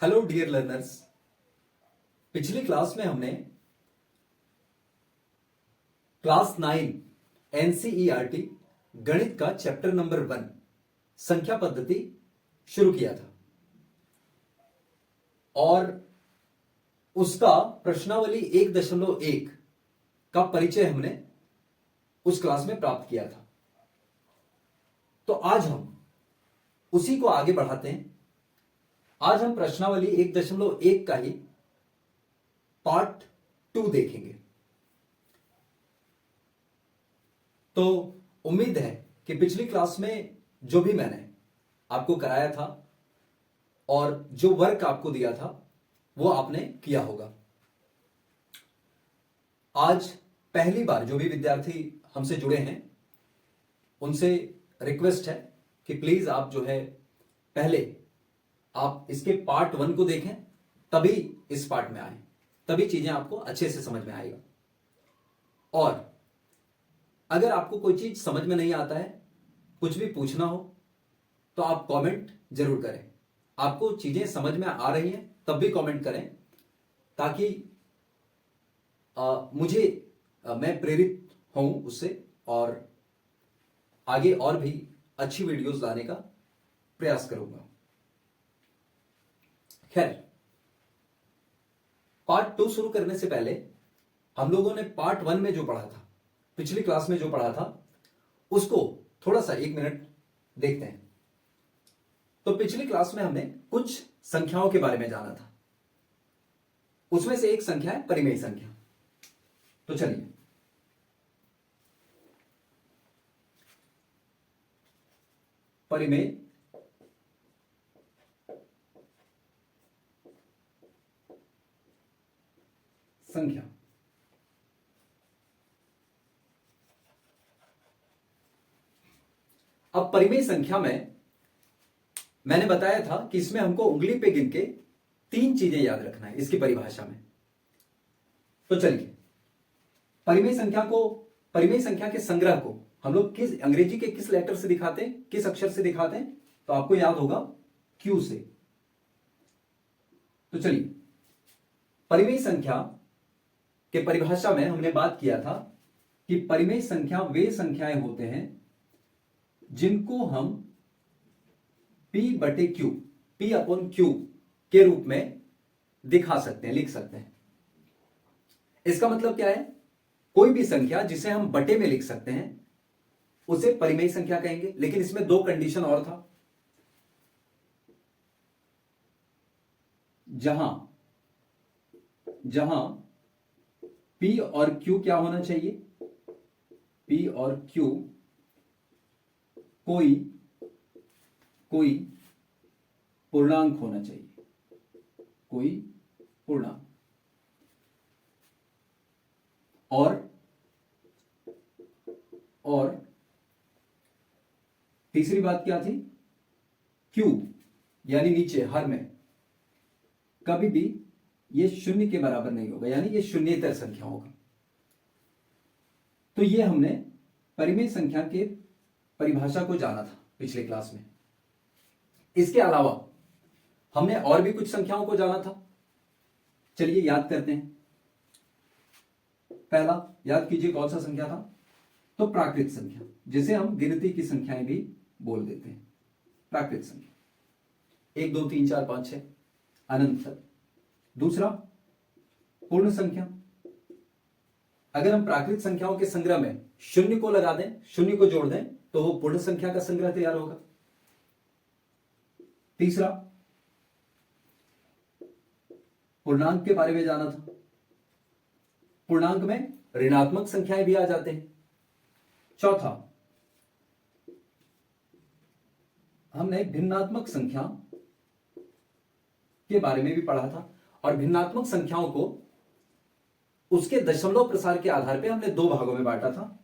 Hello dear learners. पिछली class में हमने क्लास 9 एनसीईआरटी गणित का चैप्टर नंबर 1 संख्या पद्धति शुरू किया था और उसका प्रश्नावली 1.1 का परिचय हमने उस क्लास में प्राप्त किया था। तो आज हम उसी को आगे बढ़ाते हैं। आज हम प्रश्नावली 1.1 का ही पार्ट 2 देखेंगे। तो उम्मीद है कि पिछली क्लास में जो भी मैंने आपको कराया था और जो वर्क आपको दिया था वो आपने किया होगा। आज पहली बार जो भी विद्यार्थी हमसे जुड़े हैं उनसे रिक्वेस्ट है कि प्लीज आप जो है पहले आप इसके पार्ट 1 को देखें, तभी इस पार्ट में आए, तभी चीजें आपको अच्छे से समझ में आएगा। और अगर आपको कोई चीज समझ में नहीं आता है, कुछ भी पूछना हो तो आप कमेंट जरूर करें। आपको चीजें समझ में आ रही हैं तब भी कमेंट करें, ताकि मैं प्रेरित हूं उससे और आगे और भी अच्छी वीडियोस लाने का प्रयास करूंगा। खैर, पार्ट 2 शुरू करने से पहले हम लोगों ने पार्ट 1 में जो पढ़ा था, पिछली क्लास में जो पढ़ा था, उसको थोड़ा सा 1 मिनट देखते हैं। तो पिछली क्लास में हमने कुछ संख्याओं के बारे में जाना था। उसमें से एक संख्या है परिमेय संख्या। तो चलिए, परिमेय संख्या। अब परिमेय संख्या में मैंने बताया था कि इसमें हमको उंगली पे गिन के 3 चीजें याद रखना है इसकी परिभाषा में। तो चलिए, परिमेय संख्या के संग्रह को हम लोग किस अंग्रेजी के किस लेटर से दिखाते हैं, किस अक्षर से दिखाते हैं? तो आपको याद होगा क्यू से। तो चलिए, परिमेय संख्या के परिभाषा में हमने बात किया था कि परिमेय संख्या वे संख्याएं होते हैं जिनको हम P/Q के रूप में दिखा सकते हैं, लिख सकते हैं। इसका मतलब क्या है? कोई भी संख्या जिसे हम बटे में लिख सकते हैं उसे परिमेय संख्या कहेंगे। लेकिन इसमें 2 कंडीशन और था। जहां P और Q क्या होना चाहिए? P और Q कोई पूर्णांक होना चाहिए, कोई पूर्णांक। और तीसरी बात क्या थी? Q यानी नीचे हर में कभी भी ये 0 के बराबर नहीं होगा, यानी ये शून्येतर संख्या होगा। तो ये हमने परिमेय संख्या के परिभाषा को जाना था पिछले क्लास में। इसके अलावा हमने और भी कुछ संख्याओं को जाना था। चलिए याद करते हैं। पहला याद कीजिए, कौन सा संख्या था? तो प्राकृत संख्या, जिसे हम गिनती की संख्याएं भी बोल देते हैं। प्राकृत संख्या 1 2 3 4 5 6 अनंत तक। दूसरा पूर्ण संख्या। अगर हम प्राकृत संख्याओं के संग्रह में 0 को लगा दें, 0 को जोड़ दें, तो वो पूर्ण संख्या का संग्रह तैयार होगा। तीसरा पूर्णांक के बारे में जाना था। पूर्णांक में ऋणात्मक संख्याएं भी आ जाते हैं। चौथा हमने भिन्नात्मक संख्या के बारे में भी पढ़ा था। और भिन्नात्मक संख्याओं को उसके दशमलव प्रसार के आधार पर हमने 2 भागों में बांटा था,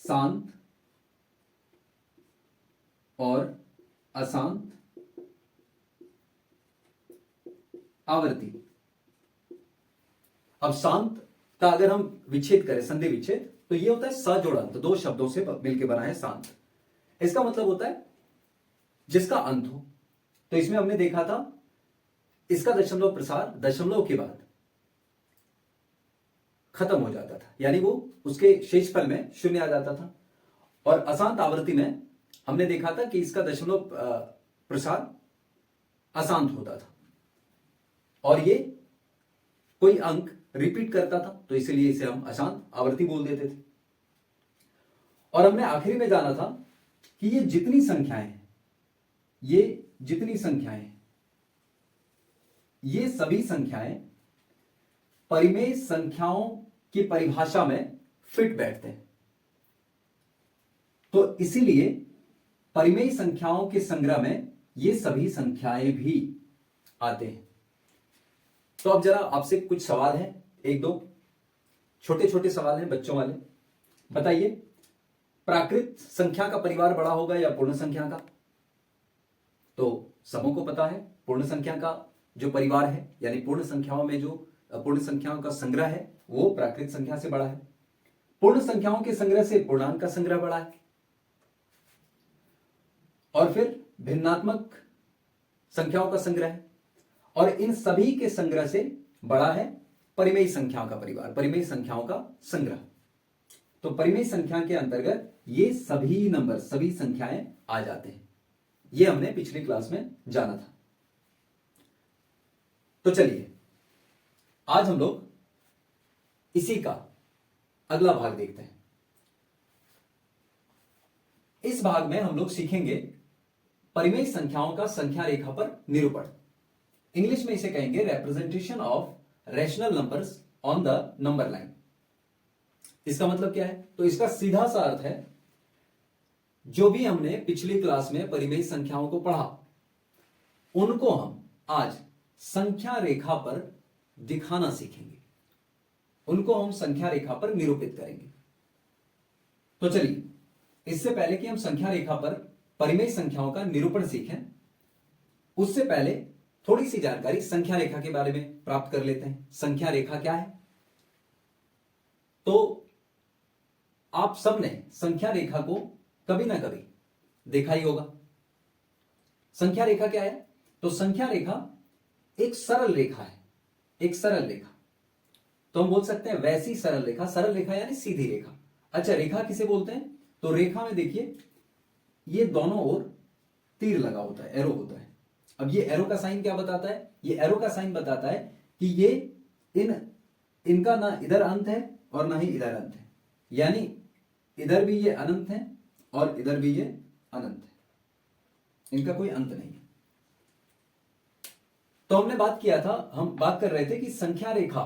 शांत और अशांत आवर्ती। अब शांत का अगर हम विच्छेद करें, संधि विच्छेद, तो ये होता है सजोड़ंत, 2 शब्दों से मिलकर बना है शांत। इसका मतलब होता है जिसका अंत हो, तो इसमें हमने देखा था इसका दशमलव प्रसार दशमलव के बाद खत्म हो जाता था, यानी वो उसके शेषफल में शून्य आ जाता था। और अशांत आवृत्ति में हमने देखा था कि इसका दशमलव प्रसार अशांत होता था और ये कोई अंक रिपीट करता था, तो इसलिए इसे हम अशांत आवृत्ति बोल देते थे। और हमने आखिरी में जाना था कि ये जितनी संख्याएं हैं, ये सभी संख्याएं परिमेय संख्याओं की परिभाषा में फिट बैठते हैं। तो इसीलिए परिमेय संख्याओं के संग्रह में ये सभी संख्याएं भी आते हैं। तो अब जरा आपसे कुछ सवाल है, एक दो छोटे छोटे सवाल हैं बच्चों वाले। बताइए, प्राकृत संख्या का परिवार बड़ा होगा या पूर्ण संख्या का? तो सबों को पता है पूर्ण संख्या का जो परिवार है, यानी पूर्ण संख्याओं में जो पूर्ण संख्याओं का संग्रह है वो प्राकृत संख्या से बड़ा है। पूर्ण संख्याओं के संग्रह से पूर्णांक का संग्रह बड़ा है, और फिर भिन्नात्मक संख्याओं का संग्रह है, और इन सभी के संग्रह से बड़ा है परिमेय संख्याओं का परिवार, परिमेय संख्याओं का संग्रह। तो परिमेय संख्या के अंतर्गत ये सभी नंबर, सभी संख्याएं आ जाते हैं। ये हमने पिछली क्लास में जाना था। तो चलिए आज हम लोग इसी का अगला भाग देखते हैं। इस भाग में हम लोग सीखेंगे परिमेय संख्याओं का संख्या रेखा पर निरूपण। इंग्लिश में इसे कहेंगे representation of rational numbers on the number line. इसका मतलब क्या है? तो इसका सीधा सा अर्थ है, जो भी हमने पिछली क्लास में परिमेय संख्याओं को पढ़ा उनको हम आज संख्या रेखा पर दिखाना सीखेंगे, उनको हम संख्या रेखा पर निरूपित करेंगे। तो चलिए, इससे पहले कि हम संख्या रेखा पर परिमेय संख्याओं का निरूपण सीखें, उससे पहले थोड़ी सी जानकारी संख्या रेखा के बारे में प्राप्त कर लेते हैं। संख्या रेखा क्या है? तो आप सबने संख्या रेखा को कभी ना कभी देखा ही होगा। संख्या रेखा क्या है? तो संख्या रेखा एक सरल रेखा है, एक सरल रेखा। तो हम बोल सकते हैं वैसी सरल रेखा, सरल रेखा यानी सीधी रेखा। अच्छा, रेखा किसे बोलते हैं? तो रेखा में देखिए ये दोनों ओर तीर लगा होता है, एरो होता है। अब ये एरो का साइन क्या बताता है? ये एरो का साइन बताता है कि ये इनका ना इधर अंत है और ना ही इधर अंत है, यानी इधर भी ये अनंत है और इधर भी ये अनंत है, इनका कोई अंत नहीं है। तो हमने बात किया था, हम बात कर रहे थे कि संख्या रेखा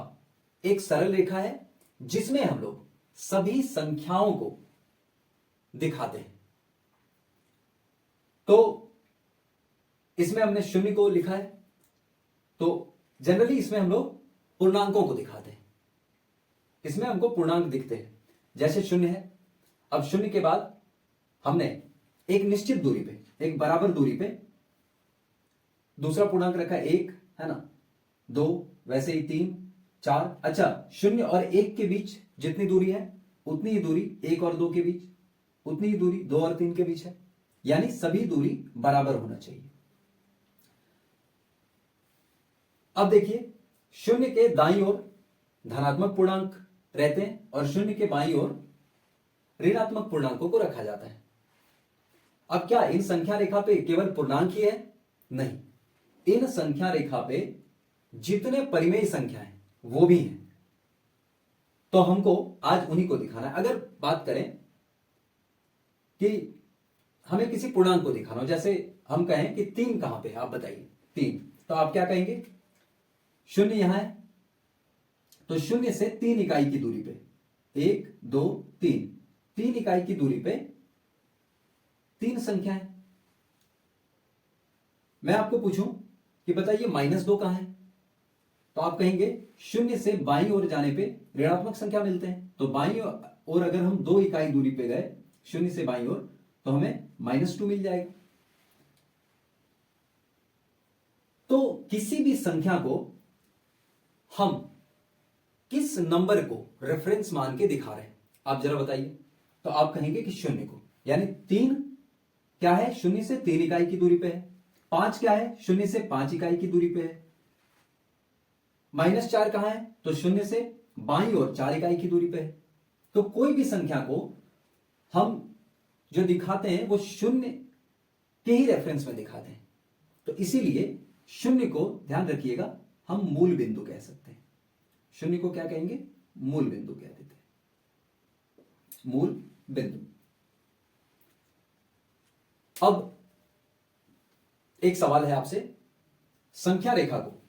एक सरल रेखा है जिसमें हम लोग सभी संख्याओं को दिखाते हैं। तो इसमें हमने शून्य को लिखा है, तो जनरली इसमें हम लोग पूर्णांकों को दिखाते हैं, इसमें हमको पूर्णांक दिखते हैं। जैसे शून्य है, अब शून्य के बाद हमने एक निश्चित दूरी पे, एक बराबर दूरी पे दूसरा पूर्णांक रखा, एक है ना, दो, वैसे ही तीन, चार। अच्छा, शून्य और एक के बीच जितनी दूरी है उतनी ही दूरी एक और दो के बीच, उतनी ही दूरी दो और तीन के बीच है, यानी सभी दूरी बराबर होना चाहिए। अब देखिए, शून्य के दाईं ओर धनात्मक पूर्णांक रहते हैं और शून्य के बाईं ओर ऋणात्मक पूर्णांकों को रखा जाता है। अब क्या इन संख्या रेखा पे केवल पूर्णांक ही है? नहीं, इन संख्या रेखा पे जितने परिमेय संख्या हैं वो भी हैं। तो हमको आज उन्हीं को दिखाना है। अगर बात करें कि हमें किसी पूर्णांक को दिखाना हो, जैसे हम कहें कि तीन कहां पे है, आप बताइए तीन, तो आप क्या कहेंगे? शून्य यहां है, तो शून्य से 3 इकाई की दूरी पे, 1 2 3, 3 इकाई की दूरी पे तीन संख्या है। मैं आपको पूछूं कि बताइए -2 कहां है, तो आप कहेंगे शून्य से बाईं ओर जाने पे ऋणात्मक संख्या मिलते हैं। तो बाईं ओर अगर हम 2 इकाई दूरी पे गए शून्य से बाईं ओर, तो हमें -2 मिल जाएगा। तो किसी भी संख्या को हम किस नंबर को रेफरेंस मान के दिखा रहे हैं, आप जरा बताइए। तो आप कहेंगे कि शून्य को, यानी 3 क्या है? शून्य से 3 इकाई की दूरी पे है, 5 क्या है? शून्य से 5 इकाई की दूरी पे है। -4 कहां है? तो शून्य से बाईं ओर 4 इकाई की दूरी पे है। तो कोई भी संख्या को हम जो दिखाते हैं वो शून्य के ही रेफरेंस में दिखाते हैं। तो इसीलिए शून्य को ध्यान रखिएगा हम मूल बिंदु कह सकते हैं। शून्य को क्या कहेंगे? मूल बिंदु कह देते हैं, मूल बिंदु। अब एक सवाल है आपसे, संख्या रेखा को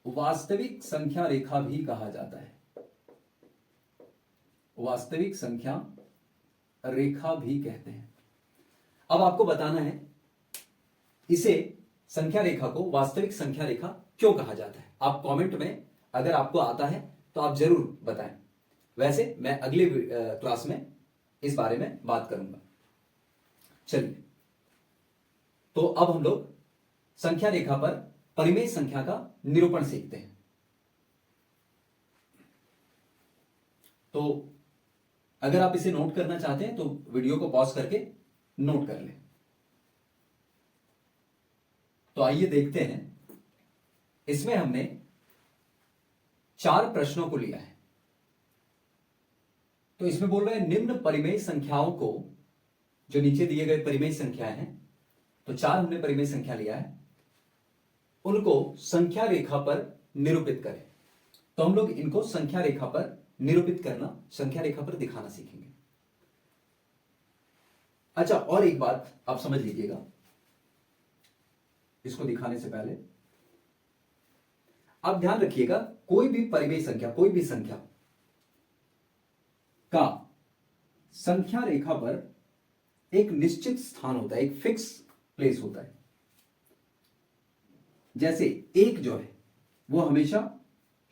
वास्तविक संख्या रेखा भी कहा जाता है। वास्तविक संख्या रेखा भी कहते हैं। अब आपको बताना है इसे संख्या रेखा को वास्तविक संख्या रेखा क्यों कहा जाता है। आप कमेंट में अगर आपको आता है तो आप जरूर बताएं। वैसे मैं अगले क्लास में इस बारे में बात करूंगा। चलिए, तो अब हम लोग संख्या रेखा पर परिमेय संख्या का निरूपण सीखते हैं। तो अगर आप इसे नोट करना चाहते हैं तो वीडियो को पॉज करके नोट कर लें। तो आइए देखते हैं, इसमें हमने 4 प्रश्नों को लिया है। तो इसमें बोल रहे हैं निम्न परिमेय संख्याओं को, जो नीचे दिए गए परिमेय संख्याएं हैं, तो 4 हमने परिमेय संख्या लिया है, उनको संख्या रेखा पर निरूपित करें। तो हम लोग इनको संख्या रेखा पर निरूपित करना, संख्या रेखा पर दिखाना सीखेंगे। अच्छा, और एक बात आप समझ लीजिएगा इसको दिखाने से पहले। आप ध्यान रखिएगा, कोई भी परिमेय संख्या, कोई भी संख्या का संख्या रेखा पर एक निश्चित स्थान होता है, एक फिक्स प्लेस होता है। जैसे 1 जो है वो हमेशा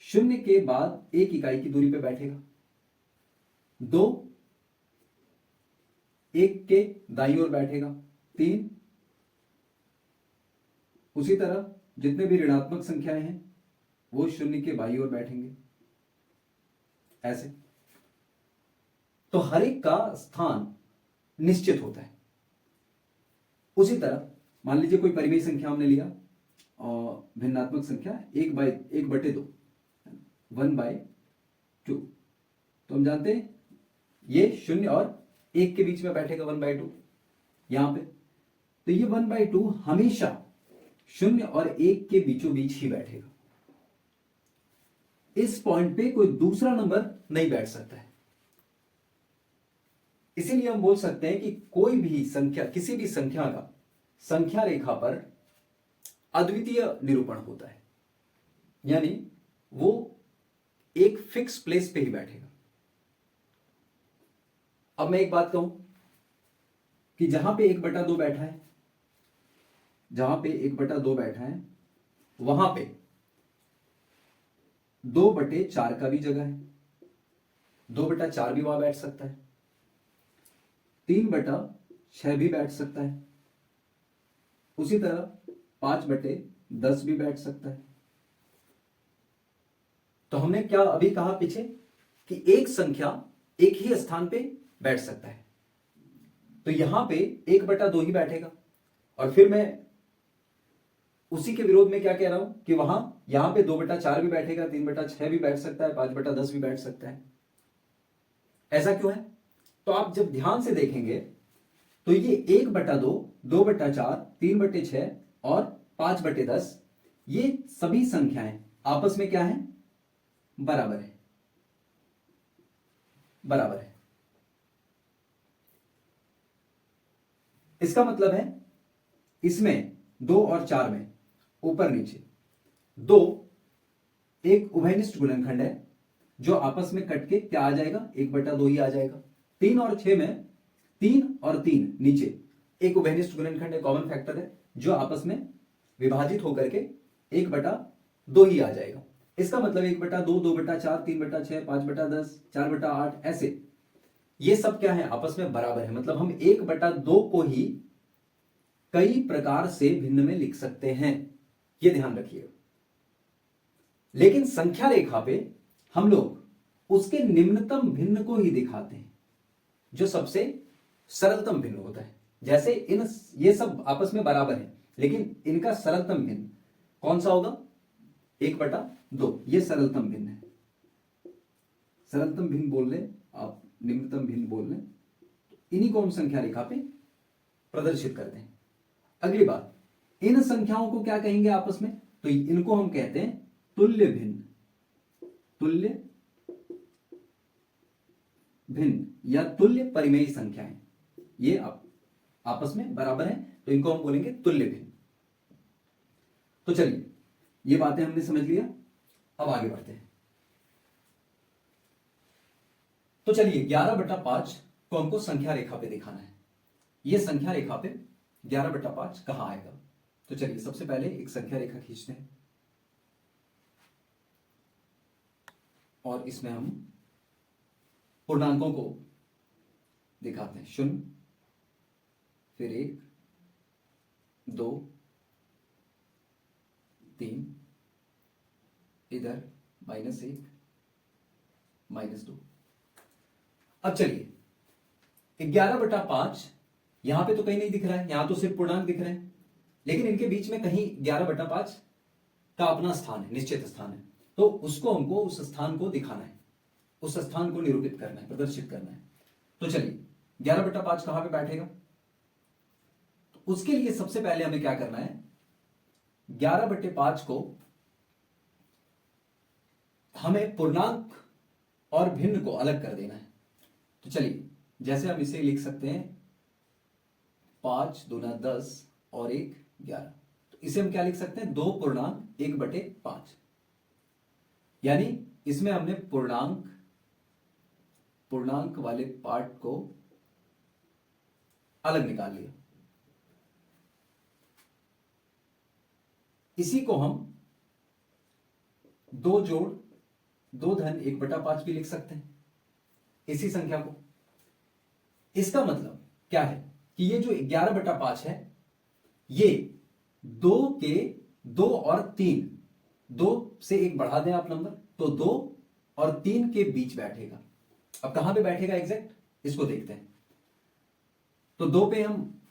0 के बाद 1 इकाई की दूरी पे बैठेगा। 2 1 के दाईं ओर बैठेगा। 3 उसी तरह जितने भी ऋणात्मक संख्याएं हैं वो 0 के बाईं ओर बैठेंगे, ऐसे। तो हर एक का स्थान निश्चित होता है। उसी तरह मान लीजिए कोई परिमेय संख्या हमने लिया और भिन्नात्मक संख्या 1/2, 1/2, तो हम जानते हैं ये 0 और 1 के बीच में बैठेगा 1/2 यहां पे। तो ये 1/2 हमेशा 0 और 1 के बीचों बीच ही बैठेगा। इस पॉइंट पे कोई दूसरा नंबर नहीं बैठ सकता है। इसीलिए हम बोल सकते हैं कि कोई भी संख्या, किसी भी संख्या का संख्या रेखा पर अद्वितीय निरूपण होता है, यानी वो एक फिक्स प्लेस पे ही बैठेगा। अब मैं एक बात कहूं कि जहां पे 1/2 बैठा है, जहां पे 1/2 बैठा है वहां पे 2/4 का भी जगह है। 2/4 भी वहां बैठ सकता है। 3/6 भी बैठ सकता है। उसी तरह 5/10 भी बैठ सकता है। तो हमने क्या अभी कहा पीछे कि एक संख्या एक ही स्थान पे बैठ सकता है। तो यहां पे 1/2 ही बैठेगा। और फिर मैं उसी के विरोध में क्या कह रहा हूं कि यहां पे 2/4 भी बैठेगा, 3/6 भी बैठ सकता है, 5/10 भी बैठ सकता है। ऐसा क्यों है? तो आप जब ध्यान से देखेंगे तो ये 1/2, 2/4, 3/6 और 5/10 ये सभी संख्याएं आपस में क्या है? बराबर है, बराबर है। इसका मतलब है इसमें 2 और 4 में ऊपर नीचे 2 एक उभयनिष्ठ गुणनखंड है जो आपस में कट के क्या आ जाएगा? 1/2 ही आ जाएगा। 3 और 6 में 3 और 3 नीचे एक उभयनिष्ठ गुणनखंड है, कॉमन फैक्टर है, जो आपस में विभाजित होकर के 1/2 ही आ जाएगा। इसका मतलब 1/2, 2/4, 3/6, 5/10, 4/8 ऐसे ये सब क्या है? आपस में बराबर है। मतलब हम 1/2 को ही कई प्रकार से भिन्न में लिख सकते हैं, ये ध्यान रखिएगा। लेकिन संख्या रेखा पे हम लोग उसके निम्नतम भिन्न को ही दिखाते हैं, जो सबसे सरलतम भिन्न होता है। जैसे इन ये सब आपस में बराबर है, लेकिन इनका सरलतम भिन्न कौन सा होगा? 1/2। ये सरलतम भिन्न है। सरलतम भिन्न बोल लें आप, निम्नतम भिन्न बोल लें, इन्हीं को हम संख्या रेखा पे प्रदर्शित करते हैं। अगली बात, इन संख्याओं को क्या कहेंगे आपस में? तो इनको हम कहते हैं तुल्य भिन्न। तुल्य भिन्न या तुल्य परिमेय संख्याएं, ये आपस में बराबर हैं, तो इनको हम बोलेंगे तुल्य भिन्न। तो चलिए, ये बातें हमने समझ लिया, अब आगे बढ़ते हैं। तो चलिए 11/5 को हमको संख्या रेखा पे दिखाना है। ये संख्या रेखा पे 11/5 कहां आएगा? तो चलिए सबसे पहले एक संख्या रेखा खींचते हैं और इसमें हम पूर्णांकों को दिखाते हैं। 0, फिर 1, 2, 3, इधर -1, -2। अब चलिए 11/5 यहां पे तो कहीं नहीं दिख रहा है, यहां तो सिर्फ पूर्णांक दिख रहे हैं, लेकिन इनके बीच में कहीं 11/5 का अपना स्थान है, निश्चित स्थान है। तो उसको हमको उस स्थान को दिखाना है, उस स्थान को निरूपित करना है, प्रदर्शित करना है। तो चलिए 11/5 कहां पे बैठेगा? तो उसके लिए सबसे पहले हमें क्या करना है? 11/5 को हमें पूर्णांक और भिन्न को अलग कर देना है। तो चलिए, जैसे हम इसे लिख सकते हैं 5 दूना 10 और 1 11। तो इसे हम क्या लिख सकते हैं? 2 पूर्णांक 1/5। यानी इसमें हमने पूर्णांक वाले पार्ट को अलग निकाल लिया। इसी को हम 2 जोड़ 2 धन 1/5 भी लिख सकते हैं, इसी संख्या को। इसका मतलब क्या है कि ये जो 11/5 है, ये 2 के 2 और 3, 2 से 1 बढ़ा दें आप नंबर, तो 2 और 3 के बीच बैठेगा। अब कहां पे बैठेगा एग्जैक्ट, इसको देखते हैं। तो 2 पे हम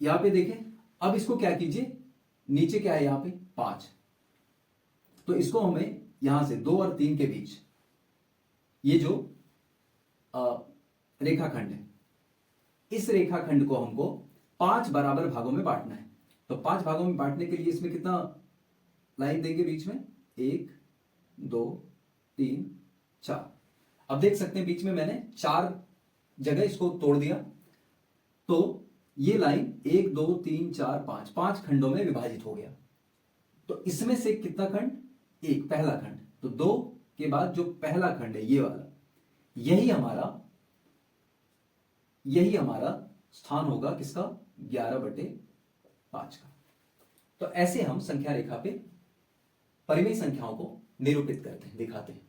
यहां पे देखें। अब इसको क्या कीजिए, नीचे क्या है यहां पे 5, तो इसको हमें यहां से 2 और 3 के बीच ये जो रेखाखंड है, इस रेखाखंड को हमको 5 बराबर भागों में बांटना है। तो 5 भागों में बांटने के लिए इसमें कितना लाइन देंगे बीच में? 1 2 3 4। अब देख सकते हैं बीच में मैंने 4 जगह इसको तोड़ दिया, तो ये लाइन 1 2 3 4 5 5 खंडों में विभाजित हो गया। तो इसमें से कितना खंड? 1, पहला खंड। तो 2 के बाद जो पहला खंड है ये वाला, यही हमारा स्थान होगा किसका? 11/5 का। तो ऐसे हम संख्या रेखा पे परिमेय संख्याओं को निरूपित करते हैं, दिखाते हैं।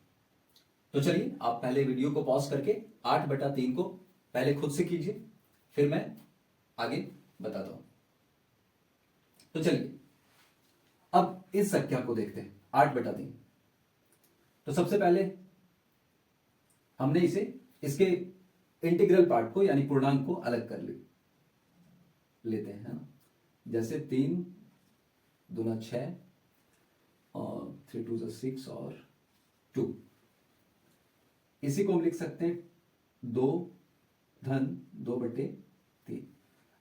तो चलिए आप पहले वीडियो को पॉज करके 8/3 को पहले खुद से कीजिए, फिर मैं आगे बताता हूं। तो चलिए अब इस संख्या को देखते हैं 8/3। तो सबसे पहले हमने इसके इंटीग्रल पार्ट को यानी पूर्णांक को अलग कर लेते हैं, है ना। जैसे 3 दूना 6 और 3 2 6 और 2, इसी को हम लिख सकते हैं 2 धन 2/3।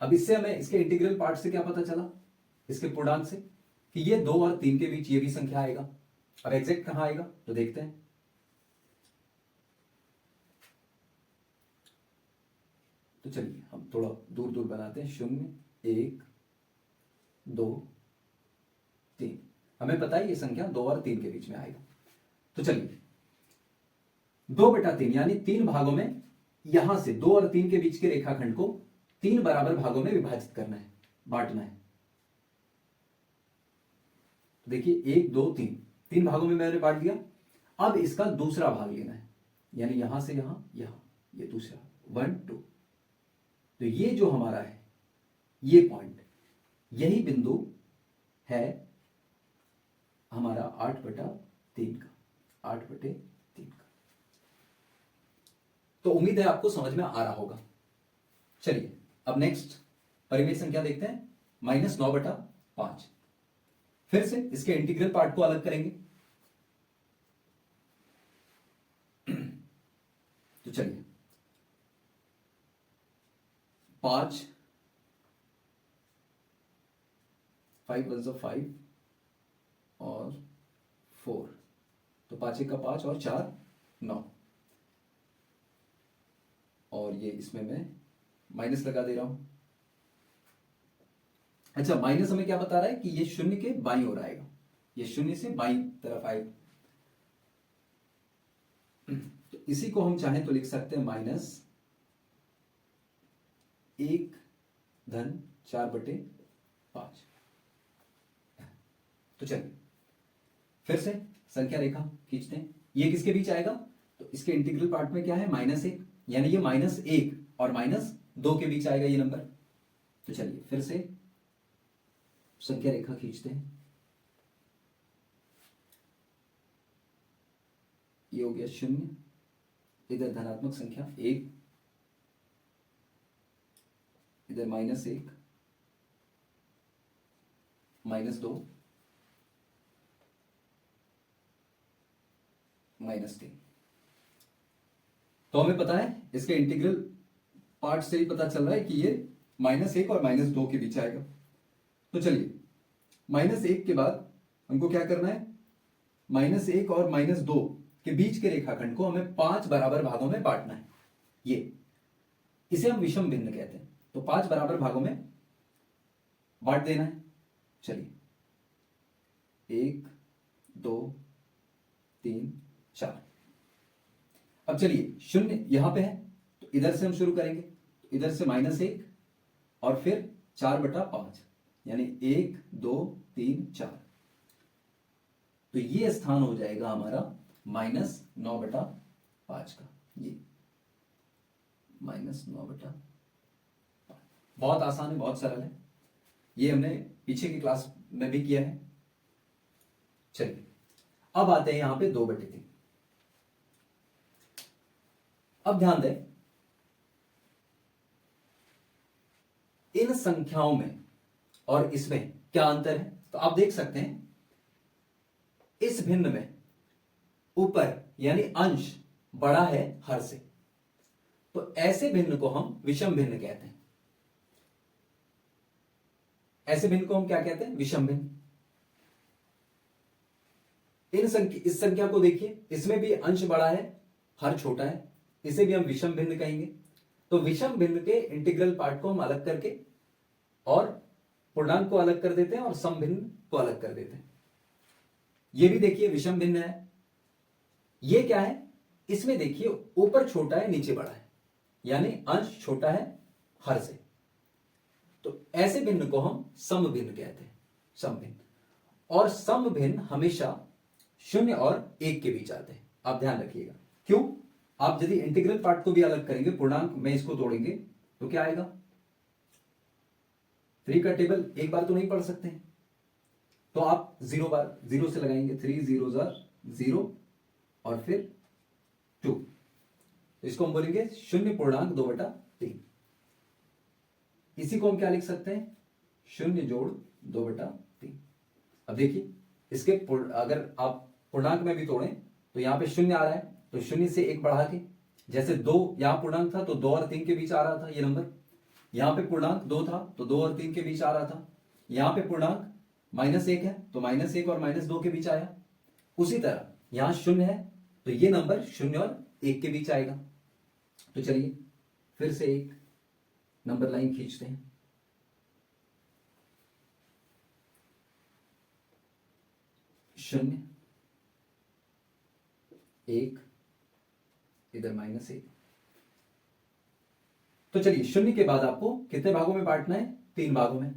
अब इससे हमें इसके इंटीग्रल पार्ट से क्या पता चला, इसके पूर्णांक से, कि ये 2 और 3 के बीच ये भी संख्या आएगा। अब एग्जैक्ट कहां आएगा तो देखते हैं। तो चलिए हम थोड़ा दूर दूर बनाते हैं। 0 1 2 3, हमें पता है ये संख्या 2 और 3 के बीच में आएगा। तो चलिए 2/3 यानी 3 भागों में, यहां से 2 और 3 के बीच के रेखाखंड को 3 बराबर भागों में विभाजित करना है, बांटना है। तो देखिए 1 2 3, 3 भागों में मैंने बांट दिया। अब इसका दूसरा भाग लेना है, यानी यहां से यहां, ये दूसरा 1 2। तो ये जो हमारा है, ये पॉइंट, यही बिंदु है हमारा 8/3 का, 8/3 का। तो उम्मीद है आपको समझ में आ रहा होगा। चलिए अब नेक्स्ट परिमेय संख्या देखते हैं, -9/5। फिर से इसके इंटीग्रल पार्ट को अलग करेंगे। तो चलिए 5 1 5 और 4, तो 5 1 5 और 4 9, और ये इसमें मैं माइनस लगा दे रहा हूं। अच्छा, माइनस हमें क्या बता रहा है कि ये शून्य के बाईं ओर आएगा, ये शून्य से बाईं तरफ आएगा। तो इसी को हम चाहें तो लिख सकते हैं -1/4/5। तो चलिए फिर से संख्या रेखा खींचते हैं। ये किसके बीच आएगा, तो इसके इंटीग्रल पार्ट में क्या है, -1, यानी ये -1 और -2 के बीच आएगा ये नंबर। तो चलिए फिर से संख्या रेखा खींचते हैं। ये हो गया 0, इधर धनात्मक संख्या 1, इधर -1, -2, -3। तो हमें पता है इसके इंटीग्रल पार्ट से ही पता चल रहा है कि ये -1 और -2 के बीच आएगा। तो चलिए -1 के बाद हमको क्या करना है, -1 और -2 के बीच के रेखाखंड को हमें 5 बराबर भागों में बांटना है। ये इसे हम विषम भिन्न कहते हैं। तो 5 बराबर भागों में बांट देना है। चलिए 1 2 3 4। अब चलिए 0 यहां पे है, तो इधर से हम शुरू करेंगे। तो इधर से -1 और फिर 4/5, यानी 1 2 3 4। तो ये स्थान हो जाएगा हमारा -9/5 का। ये -9/5 बहुत आसान है, बहुत सरल है। ये हमने पीछे की क्लास में भी किया है। चलिए अब आते हैं यहां पे 2/3। अब ध्यान दें, इन संख्याओं में और इसमें क्या अंतर है। तो आप देख सकते हैं इस भिन्न में ऊपर यानी अंश बड़ा है हर से, तो ऐसे भिन्न को हम विषम भिन्न कहते हैं। ऐसे भिन्न को हम क्या कहते हैं, विषम भिन्न। इस संख्या को देखिए, इसमें भी अंश बड़ा है, हर छोटा है, इसे भी हम विषम भिन्न कहेंगे। तो विषम भिन्न के इंटीग्रल पार्ट को हम अलग करके और पूर्णांक को अलग कर देते हैं और सम भिन्न को अलग कर देते हैं। ये भी देखिए विषम भिन्न है। ये क्या है, इसमें देखिए ऊपर छोटा है नीचे बड़ा है, यानी अंश छोटा है हर से। तो ऐसे भिन्न को हम सम भिन्न कहते हैं, सम भिन्न। और सम भिन्न हमेशा 0 और 1 के बीच आते हैं। आप ध्यान रखिएगा। क्यों, आप यदि इंटीग्रल पार्ट को भी अलग करेंगे, पूर्णांक में इसको तोड़ेंगे, तो क्या आएगा, 3 का टेबल एक बार तो नहीं पढ़ सकते हैं, तो आप 0 से लगाएंगे। 3 0 0 और फिर 2, तो इसको हम बोलेंगे 0.2/3। इसी को हम क्या लिख सकते हैं, 0 जोड़ 2/3। अब देखिए इसके अगर आप पूर्णांक में भी तोड़ें तो यहां पे 0 आ रहा है, तो 0 से 1 बढ़ा के, जैसे 2 यहां पूर्णांक था तो 2 और 3 के बीच आ रहा था ये नंबर। यहां पे पूर्णांक 2 था तो 2 और 3 के बीच आ रहा था। यहां पे पूर्णांक -1 है तो -1 और -2 के बीच आया। उसी तरह यहां 0 है तो ये नंबर 0 और 1 के बीच आएगा। तो चलिए फिर से एक नंबर लाइन खींचते हैं। 0 1, इधर -1। तो चलिए 0 के बाद आपको कितने भागों में बांटना है, 3 भागों में।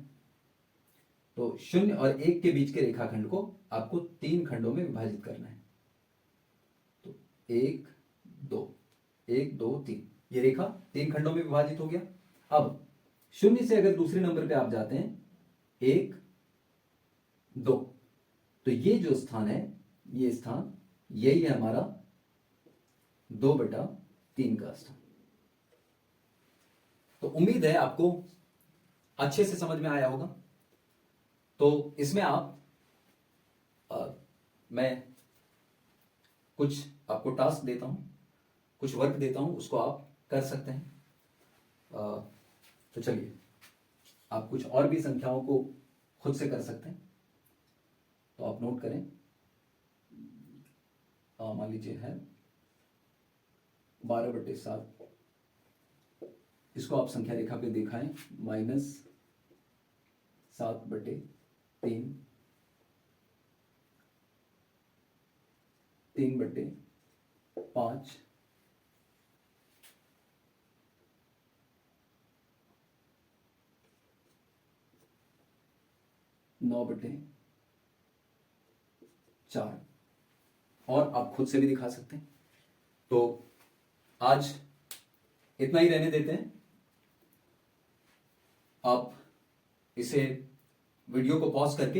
तो 0 और 1 के बीच के रेखाखंड को आपको 3 खंडों में विभाजित करना है। तो 1 2 1 2 3, ये रेखा 3 खंडों में विभाजित हो गया। अब 0 से अगर दूसरे नंबर पे आप जाते हैं 1 2, तो ये जो स्थान है, ये स्थान यही है हमारा 2/3 का स्थान। तो उम्मीद है आपको अच्छे से समझ में आया होगा। तो इसमें आप मैं कुछ आपको टास्क देता हूं, कुछ वर्क देता हूं, उसको आप कर सकते हैं। तो चलिए, आप कुछ और भी संख्याओं को खुद से कर सकते हैं। तो आप नोट करें, मान लीजिए है 12/7, इसको आप संख्या रेखा पे दिखाएं, -7/3, 3/5, 9/4, और आप खुद से भी दिखा सकते हैं। तो आज इतना ही रहने देते हैं। आप इसे वीडियो को पॉज करके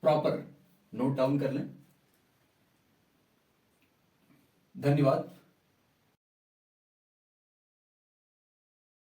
प्रॉपर नोट डाउन कर लें। धन्यवाद।